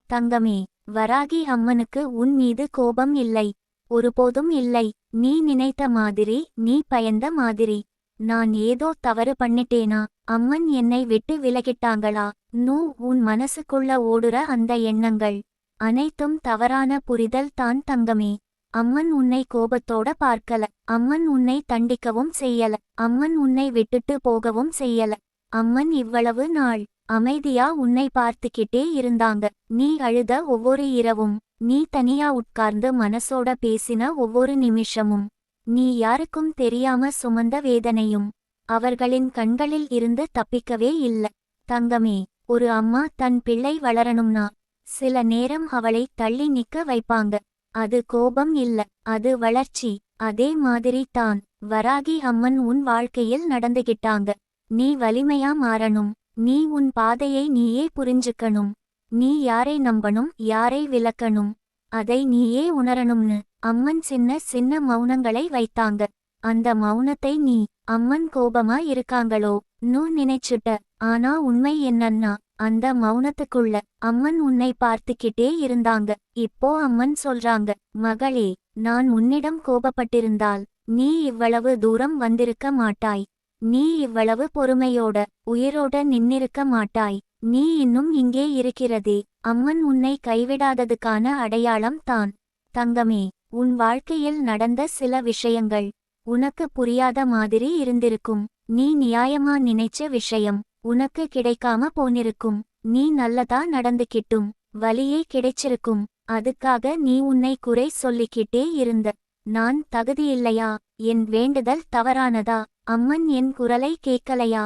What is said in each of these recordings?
தங்கமே, வராகி அம்மனுக்கு உன் மீது கோபம் இல்லை. ஒருபோதும் இல்லை. நீ நினைத்த மாதிரி, நீ பயந்த மாதிரி. நான் ஏதோ தவறு பண்ணிட்டேனா? அம்மன் என்னை விட்டு விலகிட்டாங்களா? உன் மனசுக்குள்ள ஓடுற அந்த எண்ணங்கள் அனைத்தும் தவறான புரிதல் தான் தங்கமே. அம்மன் உன்னை கோபத்தோட பார்க்கல. அம்மன் உன்னை தண்டிக்கவும் செய்யல. அம்மன் உன்னை விட்டுட்டு போகவும் செய்யல. அம்மன் இவ்வளவு நாள் அமைதியா உன்னை பார்த்துக்கிட்டே இருந்தாங்க. நீ அழுத ஒவ்வொரு இரவும், நீ தனியா உட்கார்ந்து மனசோட பேசின ஒவ்வொரு நிமிஷமும், நீ யாருக்கும் தெரியாம சுமந்த வேதனையும் அவர்களின் கண்களில் இருந்து தப்பிக்கவே இல்ல. தங்கமே, ஒரு அம்மா தன் பிள்ளை வளரணும்னா சில நேரம் அவளை தள்ளி நிக்க வைப்பாங்க. அது கோபம் இல்ல, அது வளர்ச்சி. அதே மாதிரி தான் வராகி அம்மன் உன் வாழ்க்கையில் நடந்துகிட்டாங்க. நீ வலிமையா மாறணும். நீ உன் பாதையை நீயே புரிஞ்சுக்கணும். நீ யாரை நம்பணும், யாரை விலக்கணும், அதை நீயே உணரணும்னு அம்மன் சின்ன சின்ன மௌனங்களை வைத்தாங்க. அந்த மௌனத்தை நீ அம்மன் கோபமா இருக்காங்களோ நினைச்சுட்ட. ஆனா உண்மை என்னன்னா, அந்த மௌனத்துக்குள்ள அம்மன் உன்னை பார்த்துக்கிட்டே இருந்தாங்க. இப்போ அம்மன் சொல்றாங்க, மகளே, நான் உன்னிடம் கோபப்பட்டிருந்தால் நீ இவ்வளவு தூரம் வந்திருக்க மாட்டாய். நீ இவ்வளவு பொறுமையோட உயிரோட நின்னிருக்க மாட்டாய். நீ இன்னும் இங்கே இருக்கிறதே அம்மன் உன்னை கைவிடாததுக்கான அடையாளம் தான். தங்கமே, உன் வாழ்க்கையில் நடந்த சில விஷயங்கள் உனக்கு புரியாத மாதிரி இருந்திருக்கும். நீ நியாயமா நினைச்ச விஷயம் உனக்கு கிடைக்காம போனிருக்கும். நீ நல்லதா நடந்துக்கிட்டும் வலியே கிடைச்சிருக்கும். அதுக்காக நீ உன்னை குறை சொல்லிக்கிட்டே இருந்த. நான் தகுதியில்லையா? என் வேண்டுதல் தவறானதா? அம்மன் என் குரலை கேட்கலையா?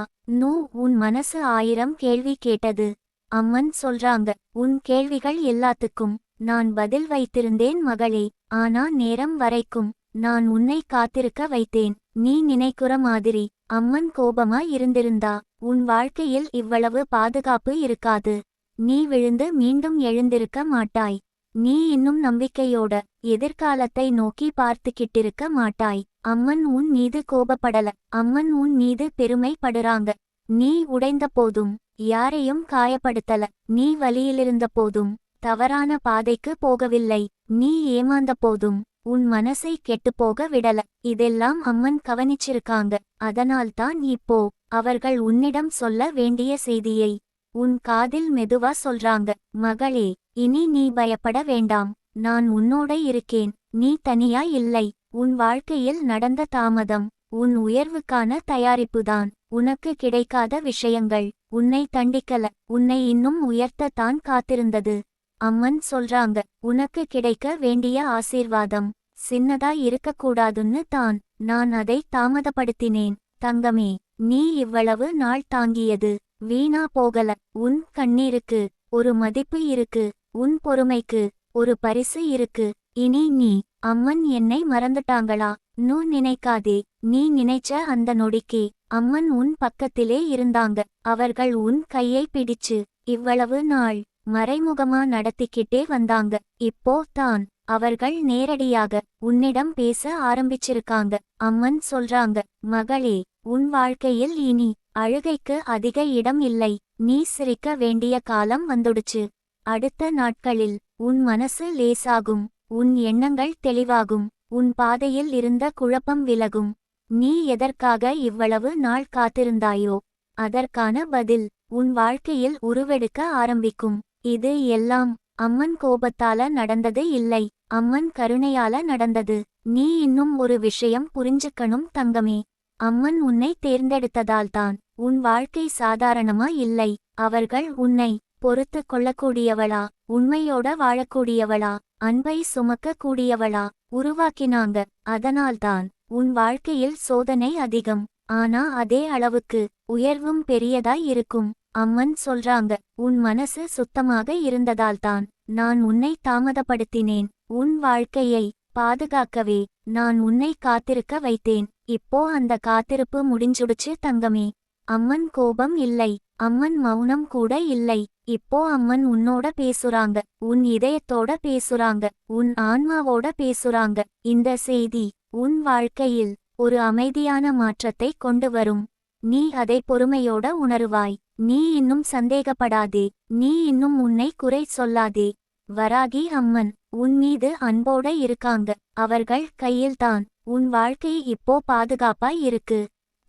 உன் மனசு 1000 கேள்வி கேட்டது. அம்மன் சொல்றாங்க, உன் கேள்விகள் எல்லாத்துக்கும் நான் பதில் வைத்திருந்தேன் மகளே. ஆனா நேரம் வரைக்கும் நான் உன்னை காத்திருக்க வைத்தேன். நீ நினைக்கிற மாதிரி அம்மன் கோபமா இருந்திருந்தா உன் வாழ்க்கையில் இவ்வளவு பாதுகாப்பு இருக்காது. நீ விழுந்து மீண்டும் எழுந்திருக்க மாட்டாய். நீ இன்னும் நம்பிக்கையோட எதிர்காலத்தை நோக்கி பார்த்துக்கிட்டிருக்க மாட்டாய். அம்மன் உன் மீது கோபப்படல. அம்மன் உன் மீது பெருமைப்படுறாங்க. நீ உடைந்த போதும் யாரையும் காயப்படுத்தல. நீ வலியிலிருந்த போதும் தவறான பாதைக்கு போகவில்லை. நீ ஏமாந்த போதும் உன் மனசை கெட்டுப்போக விடல. இதெல்லாம் அம்மன் கவனிச்சிருக்காங்க. அதனால்தான் இப்போ அவர்கள் உன்னிடம் சொல்ல வேண்டிய செய்தியை உன் காதில் மெதுவா சொல்றாங்க. மகளே, இனி நீ பயப்பட வேண்டாம். நான் உன்னோட இருக்கேன். நீ தனியா இல்லை. உன் வாழ்க்கையில் நடந்த தாமதம் உன் உயர்வுக்கான தயாரிப்புதான். உனக்கு கிடைக்காத விஷயங்கள் உன்னை தண்டிக்கல, உன்னை இன்னும் உயர்த்தத்தான் காத்திருந்தது. அம்மன் சொல்றாங்க, உனக்கு கிடைக்க வேண்டிய ஆசீர்வாதம் சின்னதா இருக்கக்கூடாதுன்னு தான் நான் அதை தாமதப்படுத்தினேன். தங்கமே, நீ இவ்வளவு நாள் தாங்கியது வீணா போகல. உன் கண்ணீருக்கு ஒரு மதிப்பு இருக்கு. உன் பொறுமைக்கு ஒரு பரிசு இருக்கு. இனி நீ அம்மன் என்னை மறந்துட்டாங்களா நினைக்காதே. நீ நினைச்ச அந்த நொடிக்கே அம்மன் உன் பக்கத்திலே இருந்தாங்க. அவர்கள் உன் கையை பிடிச்சு இவ்வளவு நாள் மறைமுகமா நடத்திக்கிட்டே வந்தாங்க. இப்போ தான் அவர்கள் நேரடியாக உன்னிடம் பேச ஆரம்பிச்சிருக்காங்க. அம்மன் சொல்றாங்க, மகளே, உன் வாழ்க்கையில் இனி அழுகைக்கு அதிக இடம் இல்லை. நீ சிரிக்க வேண்டிய காலம் வந்துடுச்சு. அடுத்த நாட்களில் உன் மனசு லேசாகும். உன் எண்ணங்கள் தெளிவாகும். உன் பாதையில் இருந்த குழப்பம் விலகும். நீ எதற்காக இவ்வளவு நாள் காத்திருந்தாயோ அதற்கான பதில் உன் வாழ்க்கையில் உருவெடுக்க ஆரம்பிக்கும். இது எல்லாம் அம்மன் கோபத்தால நடந்தது இல்லை, அம்மன் கருணையால நடந்தது. நீ இன்னும் ஒரு விஷயம் புரிஞ்சுக்கணும் தங்கமே. அம்மன் உன்னை தேர்ந்தெடுத்ததால்தான் உன் வாழ்க்கை சாதாரணமா இல்லை. அவர்கள் உன்னை பொறுத்து கொள்ளக்கூடியவளா, உண்மையோட வாழக்கூடியவளா, அன்பை சுமக்க கூடியவளா உருவாக்கினாங்க. அதனால்தான் உன் வாழ்க்கையில் சோதனை அதிகம். ஆனா அதே அளவுக்கு உயர்வும் பெரியதாய் இருக்கும். அம்மன் சொல்றாங்க, உன் மனசு சுத்தமாக இருந்ததால்தான் நான் உன்னை தாமதப்படுத்தினேன். உன் வாழ்க்கையை பாதுகாக்கவே நான் உன்னை காத்திருக்க வைத்தேன். இப்போ அந்த காத்திருப்பு முடிஞ்சுடுச்சு தங்கமே. அம்மன் கோபம் இல்லை. அம்மன் மௌனம் கூட இல்லை. இப்போ அம்மன் உன்னோட பேசுறாங்க. உன் இதயத்தோட பேசுறாங்க. உன் ஆன்மாவோட பேசுறாங்க. இந்த செய்தி உன் வாழ்க்கையில் ஒரு அமைதியான மாற்றத்தை கொண்டு வரும். நீ அதை பொறுமையோட உணருவாய். நீ இன்னும் சந்தேகப்படாதே. நீ இன்னும் உன்னை குறை சொல்லாதே. வராகி அம்மன் உன் மீது அன்போட இருக்காங்க. அவர்கள் கையில்தான் உன் வாழ்க்கை இப்போ பாதுகாப்பாய் இருக்கு.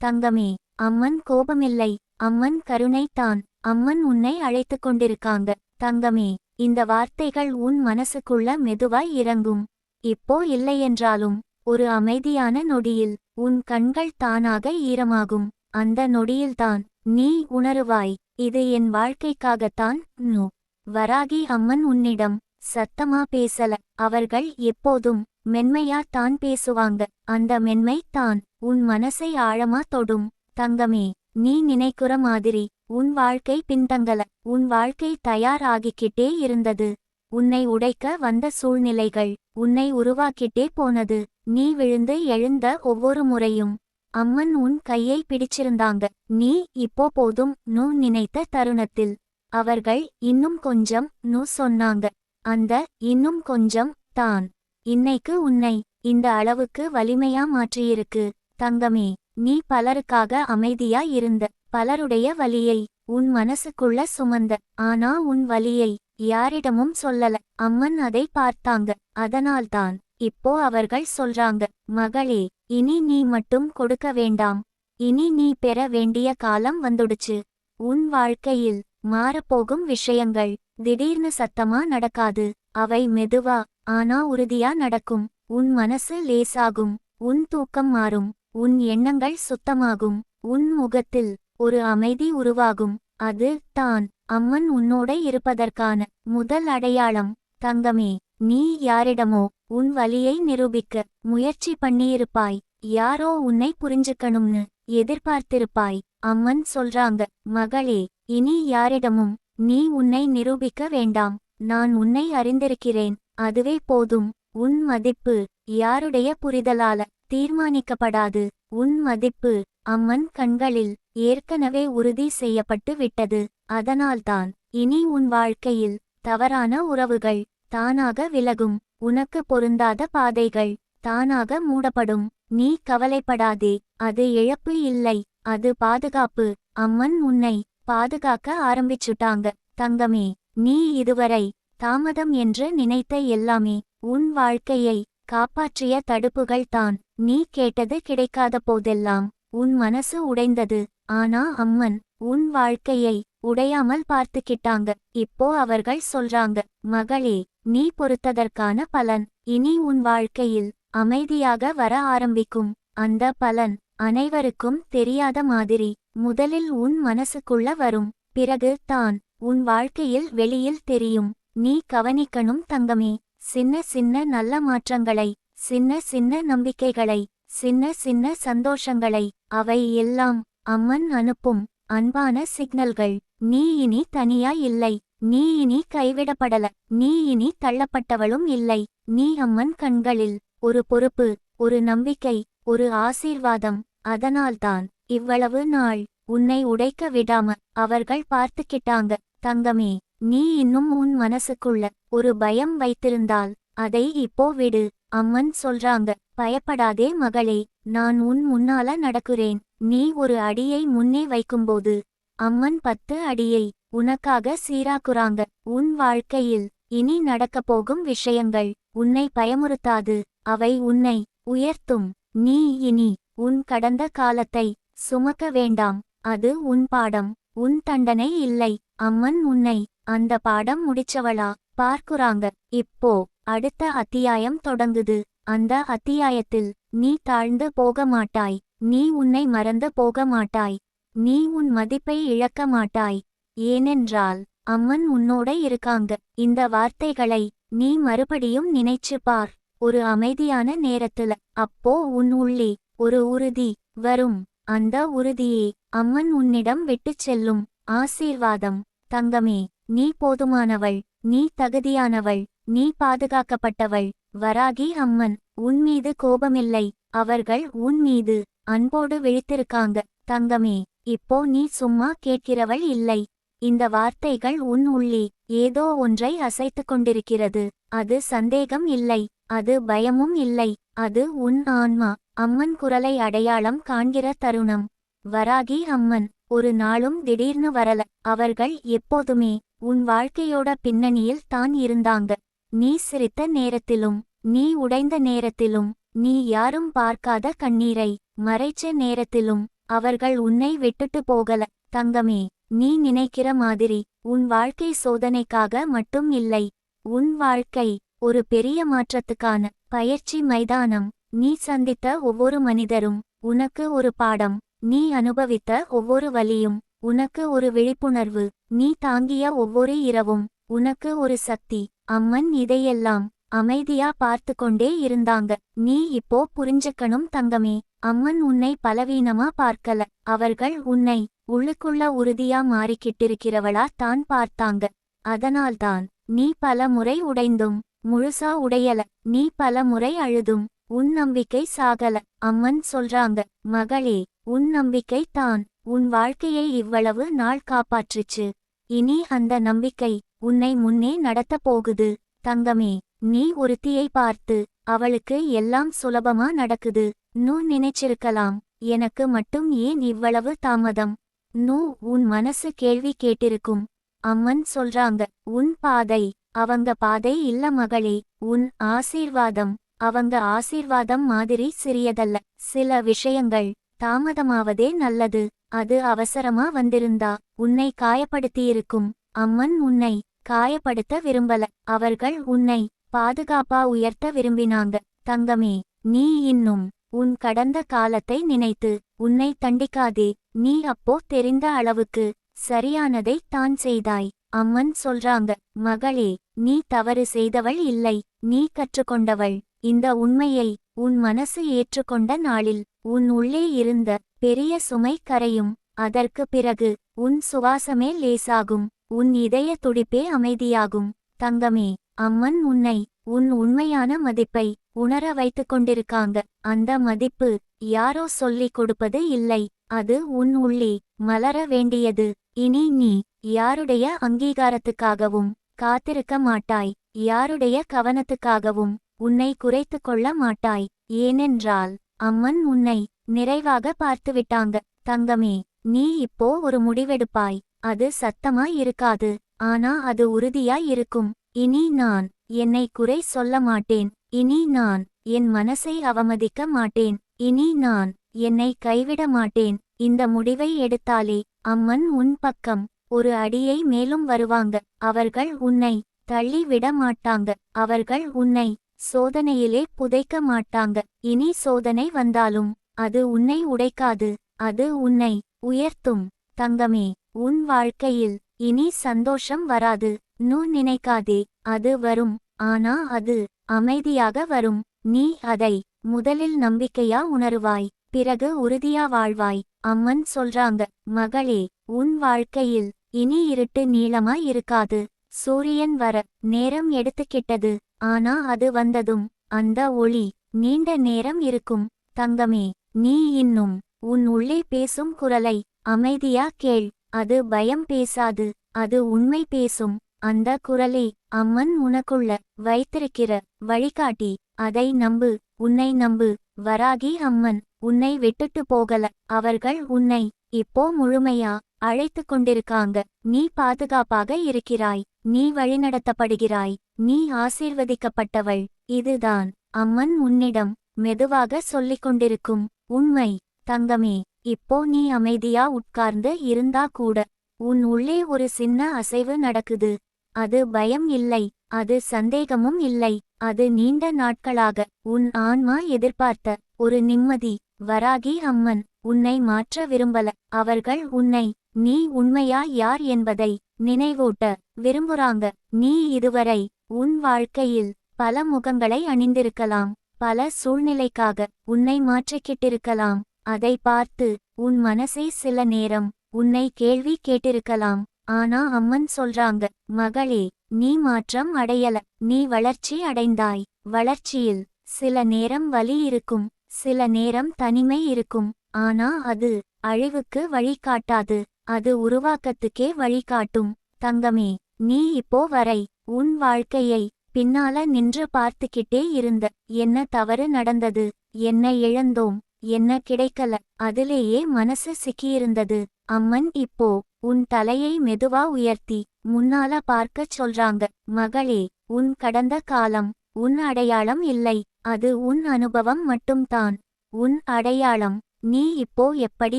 தங்கமே, அம்மன் கோபமில்லை, அம்மன் கருணைத்தான். அம்மன் உன்னை அழைத்து கொண்டிருக்காங்க. தங்கமே, இந்த வார்த்தைகள் உன் மனசுக்குள்ள மெதுவாய் இறங்கும். இப்போ இல்லையென்றாலும் ஒரு அமைதியான நொடியில் உன் கண்கள் தானாக ஈரமாகும். அந்த நொடியில்தான் நீ உணருவாய், இது என் வாழ்க்கைக்காகத்தான். நோ. வராகி அம்மன் உன்னிடம் சத்தமா பேசல. அவர்கள் எப்போதும் மென்மையா தான் பேசுவாங்க. அந்த மென்மை தான் உன் மனசை ஆழமா தொடும். தங்கமே, நீ நினைக்கிற மாதிரி உன் வாழ்க்கை பின்தங்கல. உன் வாழ்க்கை தயார் ஆகிக்கிட்டே இருந்தது. உன்னை உடைக்க வந்த சூழ்நிலைகள் உன்னை உருவாக்கிட்டே போனது. நீ விழுந்து எழுந்த ஒவ்வொரு முறையும் அம்மன் உன் கையை பிடிச்சிருந்தாங்க. நீ இப்போ போதும் நூ நினைத்த தருணத்தில் அவர்கள் இன்னும் கொஞ்சம் நூ சொன்னாங்க. அந்த இன்னும் கொஞ்சம் தான் இன்னைக்கு உன்னை இந்த அளவுக்கு வலிமையா மாற்றியிருக்கு. தங்கமே, நீ பலருக்காக அமைதியா இருந்த. பலருடைய வலியை உன் மனசுக்குள்ள சுமந்த. ஆனா உன் வலியை யாரிடமும் சொல்லல. அம்மன் அதை பார்த்தாங்க. அதனால்தான் இப்போ அவர்கள் சொல்றாங்க, மகளே, இனி நீ மட்டும் கொடுக்க வேண்டாம். இனி நீ பெற வேண்டிய காலம் வந்துடுச்சு. உன் வாழ்க்கையில் மாறப்போகும் விஷயங்கள் திடீர்னு சத்தமா நடக்காது. அவை மெதுவா ஆனா உறுதியா நடக்கும். உன் மனசு லேசாகும். உன் தூக்கம் மாறும். உன் எண்ணங்கள் சுத்தமாகும். உன் முகத்தில் ஒரு அமைதி உருவாகும். அது தான் அம்மன் உன்னோட இருப்பதற்கான முதல் அடையாளம். தங்கமே, நீ யாரிடமோ உன் வலியை நிரூபிக்க முயற்சி பண்ணியிருப்பாய். யாரோ உன்னை புரிஞ்சுக்கணும்னு எதிர்பார்த்திருப்பாய். அம்மன் சொல்றாங்க, மகளே, இனி யாரிடமும் நீ உன்னை நிரூபிக்க வேண்டாம். நான் உன்னை அறிந்திருக்கிறேன். அதுவே போதும். உன் மதிப்பு யாருடைய புரிதலால தீர்மானிக்கப்படாது. உன் மதிப்பு அம்மன் கண்களில் ஏற்கனவே உறுதி செய்யப்பட்டு விட்டது. அதனால்தான் இனி உன் வாழ்க்கையில் தவறான உறவுகள் தானாக விலகும். உனக்கு பொருந்தாத பாதைகள் தானாக மூடப்படும். நீ கவலைப்படாதே. அது இழப்பு இல்லை, அது பாதுகாப்பு. அம்மன் உன்னை பாதுகாக்க ஆரம்பிச்சுட்டாங்க. தங்கமே, நீ இதுவரை தாமதம் என்று நினைத்த எல்லாமே உன் வாழ்க்கையை காப்பாற்றிய தடுப்புகள் தான். நீ கேட்டது கிடைக்காத போதெல்லாம் உன் மனசு உடைந்தது. ஆனா அம்மன் உன் வாழ்க்கையை உடையாமல் பார்த்துக்கிட்டாங்க. இப்போ அவர்கள் சொல்றாங்க, மகளே, நீ பொறுத்ததற்கான பலன் இனி உன் வாழ்க்கையில் அமைதியாக வர ஆரம்பிக்கும். அந்த பலன் அனைவருக்கும் தெரியாத மாதிரி முதலில் உன் மனசுக்குள்ள வரும். பிறகு தான் உன் வாழ்க்கையில் வெளியில் தெரியும். நீ கவனிக்கணும் தங்கமே. சின்ன சின்ன நல்ல மாற்றங்களை, சின்ன சின்ன நம்பிக்கைகளை, சின்ன சின்ன சந்தோஷங்களை. அவை எல்லாம் அம்மன் அனுப்பும் அன்பான சிக்னல்கள். நீ இனி தனியா இல்லை. நீ இனி கைவிடப்படல. நீ இனி தள்ளப்பட்டவளும் இல்லை. நீ அம்மன் கண்களில் ஒரு பொறுப்பு, ஒரு நம்பிக்கை, ஒரு ஆசீர்வாதம். அதனால்தான் இவ்வளவு நாள் உன்னை உடைக்க விடாம அவர்கள் பார்த்துக்கிட்டாங்க. தங்கமே, நீ இன்னும் உன் மனசுக்குள்ள ஒரு பயம் வைத்திருந்தால் அதை இப்போ விடு. அம்மன் சொல்றாங்க, பயப்படாதே மகளே, நான் உன் முன்னால நடக்கிறேன். நீ ஒரு அடியை முன்னே வைக்கும்போது அம்மன் 10 அடியை உனக்காக சீராக்குறாங்க. உன் வாழ்க்கையில் இனி நடக்கப் போகும் விஷயங்கள் உன்னை பயமுறுத்தாது. அவை உன்னை உயர்த்தும். நீ இனி உன் கடந்த காலத்தை சுமக்க வேண்டாம். அது உன் பாடம், உன் தண்டனை இல்லை. அம்மன் உன்னை அந்த பாடம் முடிச்சவளா பார்க்குறாங்க. இப்போ அடுத்த அத்தியாயம் தொடங்குது. அந்த அத்தியாயத்தில் நீ தாழ்ந்து போக மாட்டாய். நீ உன்னை மறந்து போக மாட்டாய். நீ உன் மதிப்பை இழக்க மாட்டாய். ஏனென்றால் அம்மன் உன்னோட இருக்காங்க. இந்த வார்த்தைகளை நீ மறுபடியும் நினைச்சு பார். ஒரு அமைதியான நேரத்துல. அப்போ உன் உள்ளே ஒரு உறுதி வரும். அந்த உறுதியே அம்மன் உன்னிடம் விட்டுச் செல்லும் ஆசீர்வாதம். தங்கமே, நீ போதுமானவள். நீ தகுதியானவள். நீ பாதுகாக்கப்பட்டவள். வராகி அம்மன் உன் மீது கோபமில்லை. அவர்கள் உன் மீது அன்போடு விழித்திருக்காங்க. தங்கமே, இப்போ நீ சும்மா கேட்கிறவள் இல்லை. இந்த வார்த்தைகள் உன் உள்ளே ஏதோ ஒன்றை அசைத்து கொண்டிருக்கிறது. அது சந்தேகம் இல்லை. அது பயமும் இல்லை. அது உன் ஆன்மா அம்மன் குரலை அடையாளம் காண்கிற தருணம். வராகி அம்மன் ஒரு நாளும் திடீர்னு வரல. அவர்கள் எப்போதுமே உன் வாழ்க்கையோட பின்னணியில் தான் இருந்தாங்க. நீ சிரித்த நேரத்திலும் நீ உடைந்த நேரத்திலும் நீ யாரும் பார்க்காத கண்ணீரை மறைச்ச நேரத்திலும் அவர்கள் உன்னை விட்டுட்டு போகல. தங்கமே, நீ நினைக்கிற மாதிரி உன் வாழ்க்கை சோதனைக்காக மட்டும் இல்லை. உன் வாழ்க்கை ஒரு பெரிய மாற்றத்துக்கான பயிற்சி மைதானம். நீ சந்தித்த ஒவ்வொரு மனிதரும் உனக்கு ஒரு பாடம். நீ அனுபவித்த ஒவ்வொரு வலியும் உனக்கு ஒரு விழிப்புணர்வு. நீ தாங்கிய ஒவ்வொரு இரவும் உனக்கு ஒரு சக்தி. அம்மன் இதையெல்லாம் அமைதியா பார்த்து கொண்டே இருந்தாங்க. நீ இப்போ புரிஞ்சுக்கணும் தங்கமே, அம்மன் உன்னை பலவீனமா பார்க்கல. அவர்கள் உன்னை உள்ளுக்குள்ள உறுதியா மாறிக்கிட்டிருக்கிறவளா தான் பார்த்தாங்க. அதனால்தான் நீ பல முறை உடைந்தும் முழுசா உடையல. நீ பல முறை அழுதும் உன் நம்பிக்கை சாகல. அம்மன் சொல்றாங்க, மகளே, உன் நம்பிக்கை தான் உன் வாழ்க்கையை இவ்வளவு நாள் காப்பாற்றுச்சு. இனி அந்த நம்பிக்கை உன்னை முன்னே நடத்த போகுது. தங்கமே, நீ ஒருத்தியை பார்த்து அவளுக்கு எல்லாம் சுலபமா நடக்குது நூ நினைச்சிருக்கலாம். எனக்கு மட்டும் ஏன் இவ்வளவு தாமதம் நூ உன் மனசு கேள்வி கேட்டிருக்கும். அம்மன் சொல்றாங்க, உன் பாதை அவங்க பாதை இல்ல மகளே, உன் ஆசீர்வாதம் அவங்க ஆசீர்வாதம் மாதிரி சிறியதல்ல. சில விஷயங்கள் தாமதமாவதே நல்லது. அது அவசரமா வந்திருந்தா உன்னை காயப்படுத்தியிருக்கும். அம்மன் உன்னை காயப்படுத்த விரும்பல. அவர்கள் உன்னை பாதுகாப்பா உயர்த்த விரும்பினாங்க. தங்கமே, நீ இன்னும் உன் கடந்த காலத்தை நினைத்து உன்னை தண்டிக்காதே. நீ அப்போ தெரிந்த அளவுக்கு சரியானதை தான் செய்தாய். அம்மன் சொல்றாங்க, மகளே, நீ தவறு செய்தவள் இல்லை, நீ கற்றுக்கொண்டவள். இந்த உண்மையை உன் மனசு ஏற்றுக்கொண்ட நாளில் உன் உள்ளே இருந்த பெரிய சுமை கரையும். அதற்கு பிறகு உன் சுவாசமே லேசாகும், உன் இதய துடிப்பே அமைதியாகும். தங்கமே, அம்மன் உன்னை உன் உண்மையான மதிப்பை உணர வைத்துக் கொண்டிருக்காங்க. அந்த மதிப்பு யாரோ சொல்லிக் கொடுப்பது இல்லை, அது உன் உள்ளே மலர வேண்டியது. இனி நீ யாருடைய அங்கீகாரத்துக்காகவும் காத்திருக்க மாட்டாய். யாருடைய கவனத்துக்காகவும் உன்னை குறைத்து கொள்ள மாட்டாய். ஏனென்றால் அம்மன் உன்னை நிறைவாக பார்த்துவிட்டாங்க. தங்கமே, நீ இப்போ ஒரு முடிவெடுப்பாய். அது சத்தமாய் இருக்காது, ஆனா அது உறுதியாய் இருக்கும். இனி நான் என்னை குறை சொல்ல மாட்டேன். இனி நான் என் மனசை அவமதிக்க மாட்டேன். இனி நான் என்னை கைவிட மாட்டேன். இந்த முடிவை எடுத்தாலே அம்மன் உன் பக்கம் ஒரு அடியை மேலும் வருவாங்க. அவர்கள் உன்னை தள்ளி விட மாட்டாங்க. அவர்கள் உன்னை சோதனையிலே புதைக்க மாட்டாங்க. இனி சோதனை வந்தாலும் அது உன்னை உடைக்காது, அது உன்னை உயர்த்தும். தங்கமே, உன் வாழ்க்கையில் இனி சந்தோஷம் வராது நூ நினைக்காதே. அது வரும், ஆனா அது அமைதியாக வரும். நீ அதை முதலில் நம்பிக்கையா உணருவாய், பிறகு உறுதியா வாழ்வாய். அம்மன் சொல்றாங்க, மகளே, உன் வாழ்க்கையில் இனி இருட்டு நீளமா இருக்காது. சூரியன் வர நேரம் எடுத்துக்கிட்டது, ஆனா அது வந்ததும் அந்த ஒளி நீண்ட நேரம் இருக்கும். தங்கமே, நீ இன்னும் உன் உள்ளே பேசும் குரலை அமைதியா கேள். அது பயம் பேசாது, அது உண்மை பேசும். அந்த குரலே அம்மன் உனக்குள்ள வைத்திருக்கிற வழிகாட்டி. அதை நம்பு, உன்னை நம்பு. வராகி அம்மன் உன்னை விட்டுட்டு போகல. அவர்கள் உன்னை இப்போ முழுமையா அழைத்து கொண்டிருக்காங்க. நீ பாதுகாப்பாக இருக்கிறாய், நீ வழிநடத்தப்படுகிறாய், நீ ஆசீர்வதிக்கப்பட்டவள். இதுதான் அம்மன் உன்னிடம் மெதுவாக சொல்லிக் கொண்டிருக்கும் உண்மை. தங்கமே, இப்போ நீ அமைதியா உட்கார்ந்து இருந்தா கூட உன் உள்ளே ஒரு சின்ன அசைவு நடக்குது. அது பயம் இல்லை, அது சந்தேகமும் இல்லை, அது நீண்ட நாட்களாக உன் ஆன்மா எதிர்பார்த்த ஒரு நிம்மதி. வராகி அம்மன் உன்னை மாற்ற விரும்பல. அவர்கள் உன்னை நீ உண்மையா யார் என்பதை நினைவூட்ட விரும்புறாங்க. நீ இதுவரை உன் வாழ்க்கையில் பல முகங்களை அணிந்திருக்கலாம், பல சூழ்நிலைக்காக உன்னை மாற்றிக்கிட்டிருக்கலாம். அதை பார்த்து உன் மனசே சில நேரம் உன்னை கேள்வி கேட்டிருக்கலாம். ஆனா அம்மன் சொல்றாங்க, மகளே, நீ மாற்றம் அடையல, நீ வளர்ச்சி அடைந்தாய். வளர்ச்சியில் சில நேரம் வலி இருக்கும், சில நேரம் தனிமை இருக்கும். ஆனா அது அழிவுக்கு வழிகாட்டாது, அது உருவாக்கத்துக்கே வழிகாட்டும். தங்கமே, நீ இப்போ வரை உன் வாழ்க்கையை பின்னால நின்று பார்த்துக்கிட்டே இருந்த. என்ன தவறு நடந்தது, என்ன இழந்தோம், என்ன கிடைக்கல. அதிலேயே மனசு சிக்கியிருந்தது. அம்மன் இப்போ உன் தலையை மெதுவா உயர்த்தி முன்னால பார்க்கச் சொல்றாங்க. மகளே, உன் கடந்த காலம் உன் அடையாளம் இல்லை. அது உன் அனுபவம் மட்டும்தான். உன் அடையாளம் நீ இப்போ எப்படி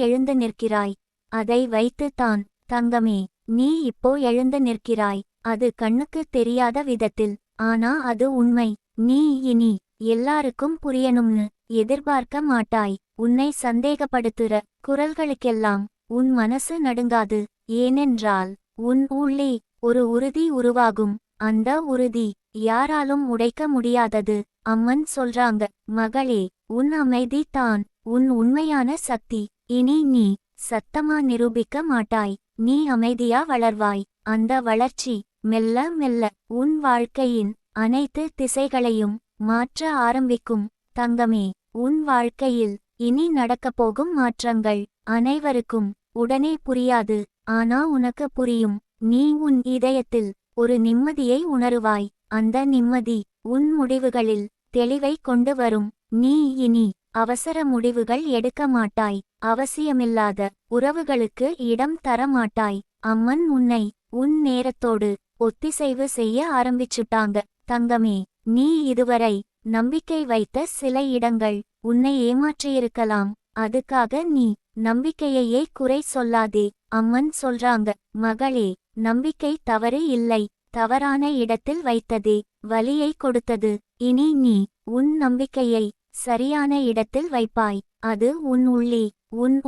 எழுந்து நிற்கிறாய் அதை வைத்துத்தான். தங்கமே, நீ இப்போ எழுந்து நிற்கிறாய். அது கண்ணுக்கு தெரியாத விதத்தில். ஆனா அது உண்மை. நீ இனி எல்லாருக்கும் புரியணும்னு எதிர்பார்க்க மாட்டாய். உன்னை சந்தேகப்படுத்துற குரல்களுக்கெல்லாம் உன் மனசு நடுங்காது. ஏனென்றால் உன் உள்ளே ஒரு உறுதி உருவாகும். அந்த உறுதி யாராலும் உடைக்க முடியாதது. அம்மன் சொல்றாங்க, மகளே, உன் அமைதி தான் உன் உண்மையான சக்தி. இனி நீ சத்தமா நிரூபிக்க மாட்டாய். நீ அமைதியா வளர்வாய். அந்த வளர்ச்சி மெல்ல மெல்ல உன் வாழ்க்கையின் அனைத்து திசைகளையும் மாற்ற ஆரம்பிக்கும். தங்கமே, உன் வாழ்க்கையில் இனி நடக்கப்போகும் மாற்றங்கள் அனைவருக்கும் உடனே புரியாது. ஆனா உனக்கு புரியும். நீ உன் இதயத்தில் ஒரு நிம்மதியை உணருவாய். அந்த நிம்மதி உன் முடிவுகளில் தெளிவை கொண்டு வரும். நீ இனி அவசர முடிவுகள் எடுக்க மாட்டாய். அவசியமில்லாத உறவுகளுக்கு இடம் தர மாட்டாய். அம்மன் உன்னை உன் நேரத்தோடு ஒத்திசைவு செய்ய ஆரம்பிச்சுட்டாங்க. தங்கமே, நீ இதுவரை நம்பிக்கை வைத்த சில இடங்கள் உன்னை ஏமாற்றியிருக்கலாம். அதுக்காக நீ நம்பிக்கையையே குறை சொல்லாதே. அம்மன் சொல்றாங்க, மகளே, நம்பிக்கை தவறு இல்லை. தவறான இடத்தில் வைத்ததே வலியை கொடுத்தது. இனி நீ உன் நம்பிக்கையை சரியான இடத்தில் வைப்பாய். அது உன்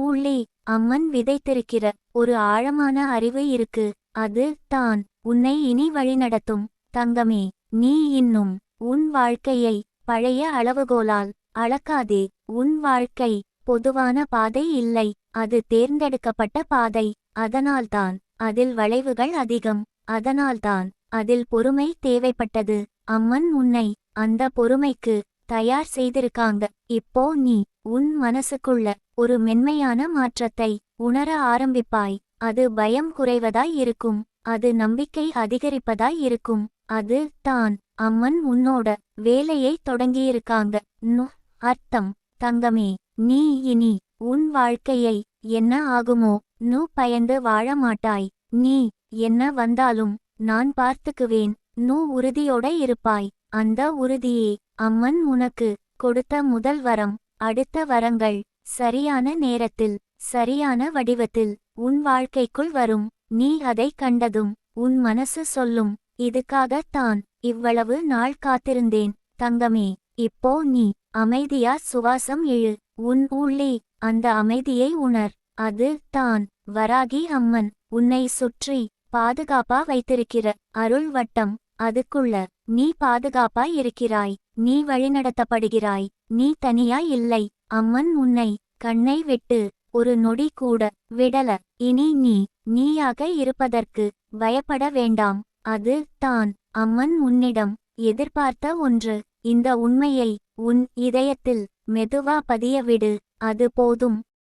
உள்ளே அம்மன் விதைத்திருக்கிற ஒரு ஆழமான அறிவு இருக்கு. அது தான் உன்னை இனி வழிநடத்தும். தங்கமே, நீ இன்னும் உன் வாழ்க்கையை பழைய அளவுகோலால் அளக்காதே. உன் வாழ்க்கை பொதுவான பாதை இல்லை. அது தேர்ந்தெடுக்கப்பட்ட பாதை. அதனால்தான் அதில் வளைவுகள் அதிகம். அதனால்தான் அதில் பொறுமை தேவைப்பட்டது. அம்மன் உன்னை அந்த பொறுமைக்கு தயார் செய்திருக்காங்க. இப்போ நீ உன் மனசுக்குள்ள ஒரு மென்மையான மாற்றத்தை உணர ஆரம்பிப்பாய். அது பயம் குறைவதாய் இருக்கும். அது நம்பிக்கை அதிகரிப்பதாய் இருக்கும். அது தான் அம்மன் உன்னோட வேலையை தொடங்கியிருக்காங்க. அர்த்தம், தங்கமே, நீ இனி உன் வாழ்க்கையை என்ன ஆகுமோ பயந்து வாழ மாட்டாய். நீ என்ன வந்தாலும் நான் பார்த்துக்குவேன். உறுதியோட இருப்பாய். அந்த உறுதியே அம்மன் உனக்கு கொடுத்த முதல் வரம். அடுத்த வரங்கள் சரியான நேரத்தில் சரியான வடிவத்தில் உன் வாழ்க்கைக்குள் வரும். நீ அதை கண்டதும் உன் மனசு சொல்லும், இதுக்காகத்தான் இவ்வளவு நாள் காத்திருந்தேன். தங்கமே, இப்போ நீ அமைதியா சுவாசம் இழு. உன் உள்ளே அந்த அமைதியை உணர். அது தான் வராகி அம்மன் உன்னை சுற்றி பாதுகாப்பா வைத்திருக்கிற அருள் வட்டம். அதுக்குள்ள நீ பாதுகாப்பாய் இருக்கிறாய். நீ வழிநடத்தப்படுகிறாய். நீ தனியாய் இல்லை. அம்மன் உன்னை கண்ணை விட்டு ஒரு நொடி கூட விடல. இனி நீ நீயாக இருப்பதற்கு பயப்பட வேண்டாம். அது தான் அம்மன் உன்னிடம் எதிர்பார்த்த ஒன்று. இந்த உண்மையை உன் இதயத்தில் மெதுவா பதிய விடு. அது போதும்.